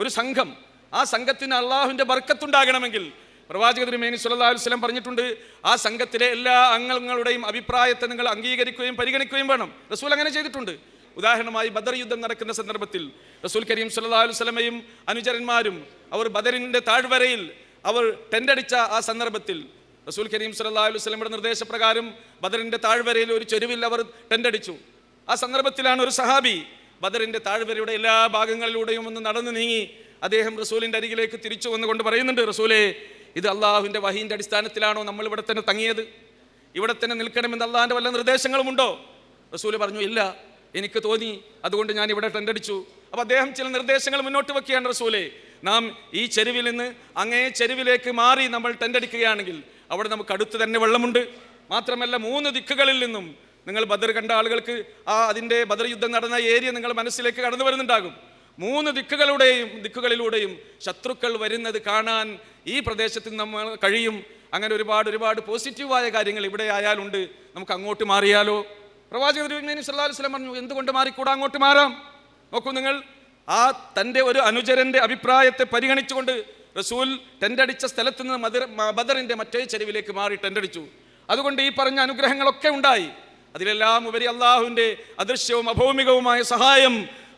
ഒരു സംഘം, ആ സംഘത്തിന് അള്ളാഹുവിൻ്റെ ബർക്കത്തുണ്ടാകണമെങ്കിൽ പ്രവാചക തിരുമേനി സ്വല്ലല്ലാഹു അലൈഹി വസല്ലം പറഞ്ഞിട്ടുണ്ട്, ആ സംഘത്തിലെ എല്ലാ അംഗങ്ങളുടെയും അഭിപ്രായത്തെ നിങ്ങൾ അംഗീകരിക്കുകയും പരിഗണിക്കുകയും വേണം. റസൂൽ അങ്ങനെ ചെയ്തിട്ടുണ്ട്. ഉദാഹരണമായി ബദർ യുദ്ധം നടക്കുന്ന സന്ദർഭത്തിൽ റസൂൽ കരീം സ്വല്ലല്ലാഹു അലൈഹി വസല്ലമയും അനുചരന്മാരും അവർ ബദറിൻ്റെ താഴ്വരയിൽ അവർ ടെൻ്റടിച്ച ആ സന്ദർഭത്തിൽ റസൂൽ കരീം സ്വല്ലല്ലാഹു അലൈഹി വസല്ലമയുടെ നിർദ്ദേശപ്രകാരം ബദറിൻ്റെ താഴ്വരയിൽ ഒരു ചെരുവിൽ അവർ ടെൻ്റടിച്ചു. ആ സന്ദർഭത്തിലാണ് ഒരു സഹാബി ബദറിൻ്റെ താഴ്വരയുടെ എല്ലാ ഭാഗങ്ങളിലൂടെയും ഒന്ന് നടന്നു നീങ്ങി അദ്ദേഹം റസൂലിൻ്റെ അരികിലേക്ക് തിരിച്ചു വന്നുകൊണ്ട് പറയുന്നുണ്ട്, റസൂലേ, ഇത് അള്ളാഹുവിൻ്റെ വഹീൻ്റെ അടിസ്ഥാനത്തിലാണോ നമ്മൾ ഇവിടെ തന്നെ തങ്ങിയത്? ഇവിടെ തന്നെ നിൽക്കണമെന്ന് അള്ളാഹിൻ്റെ വല്ല നിർദ്ദേശങ്ങളുമുണ്ടോ? റസൂൽ പറഞ്ഞു, ഇല്ല, എനിക്ക് തോന്നി, അതുകൊണ്ട് ഞാൻ ഇവിടെ ടെൻ്റടിച്ചു. അപ്പോൾ അദ്ദേഹം ചില നിർദ്ദേശങ്ങൾ മുന്നോട്ട് വെക്കുകയാണ്, റസൂലേ, നാം ഈ ചെരുവിൽ നിന്ന് അങ്ങേ ചെരുവിലേക്ക് മാറി നമ്മൾ ടെൻ്റടിക്കുകയാണെങ്കിൽ അവിടെ നമുക്ക് അടുത്ത് തന്നെ വെള്ളമുണ്ട്. മാത്രമല്ല 3 ദിക്കുകളിൽ നിന്നും നിങ്ങൾ ബദർ കണ്ട ആളുകൾക്ക് അതിൻ്റെ ബദർ യുദ്ധം നടന്ന ഏരിയ നിങ്ങൾ മനസ്സിലേക്ക് കടന്നു വരുന്നുണ്ടാകും. 3 ദിക്കുകളിലൂടെയും ശത്രുക്കൾ വരുന്നത് കാണാൻ ഈ പ്രദേശത്ത് നമ്മൾ കഴിയും. അങ്ങനെ ഒരുപാട് പോസിറ്റീവായ കാര്യങ്ങൾ ഇവിടെ ആയാലുണ്ട്, നമുക്ക് അങ്ങോട്ട് മാറിയാലോ? പ്രവാചകൻ തിരുമേനി സ്വല്ലല്ലാഹു അലൈഹി വസല്ലം പറഞ്ഞു, എന്തുകൊണ്ട് മാറിക്കൂടാ, അങ്ങോട്ട് മാറാം. നോക്കൂ നിങ്ങൾ, ആ തൻ്റെ ഒരു അനുചരൻ്റെ അഭിപ്രായത്തെ പരിഗണിച്ചുകൊണ്ട് റസൂൽ ടെൻ്റടിച്ച സ്ഥലത്ത് നിന്ന് ബദറിൻ്റെ മറ്റേ ചെരുവിലേക്ക് മാറി ടെൻ്റടിച്ചു. അതുകൊണ്ട് ഈ പറഞ്ഞ അനുഗ്രഹങ്ങളൊക്കെ ഉണ്ടായി. അതിലെല്ലാം ഉപരി അള്ളാഹുവിൻ്റെ അദൃശ്യവും അഭൗമികവുമായ സഹായം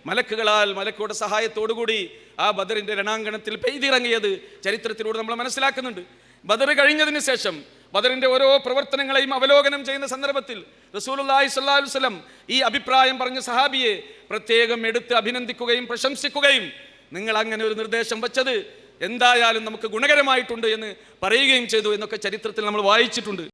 മലക്കുകളുടെ സഹായത്തോടുകൂടി ആ ബദറിൻ്റെ രണാങ്കണത്തിൽ പെയ്തിറങ്ങിയത് ചരിത്രത്തിലൂടെ നമ്മൾ മനസ്സിലാക്കുന്നുണ്ട്. ബദർ കഴിഞ്ഞതിന് ശേഷം ബദറിൻ്റെ ഓരോ പ്രവർത്തനങ്ങളെയും അവലോകനം ചെയ്യുന്ന സന്ദർഭത്തിൽ റസൂലുള്ളാഹി സ്വല്ലല്ലാഹു അലൈഹി വസല്ലം ഈ അഭിപ്രായം പറഞ്ഞ സഹാബിയെ പ്രത്യേകം എടുത്ത് അഭിനന്ദിക്കുകയും പ്രശംസിക്കുകയും നിങ്ങൾ അങ്ങനെ ഒരു നിർദ്ദേശം വച്ചത് എന്തായാലും നമുക്ക് ഗുണകരമായിട്ടുണ്ട് എന്ന് പറയുകയും ചെയ്തു എന്നൊക്കെ ചരിത്രത്തിൽ നമ്മൾ വായിച്ചിട്ടുണ്ട്.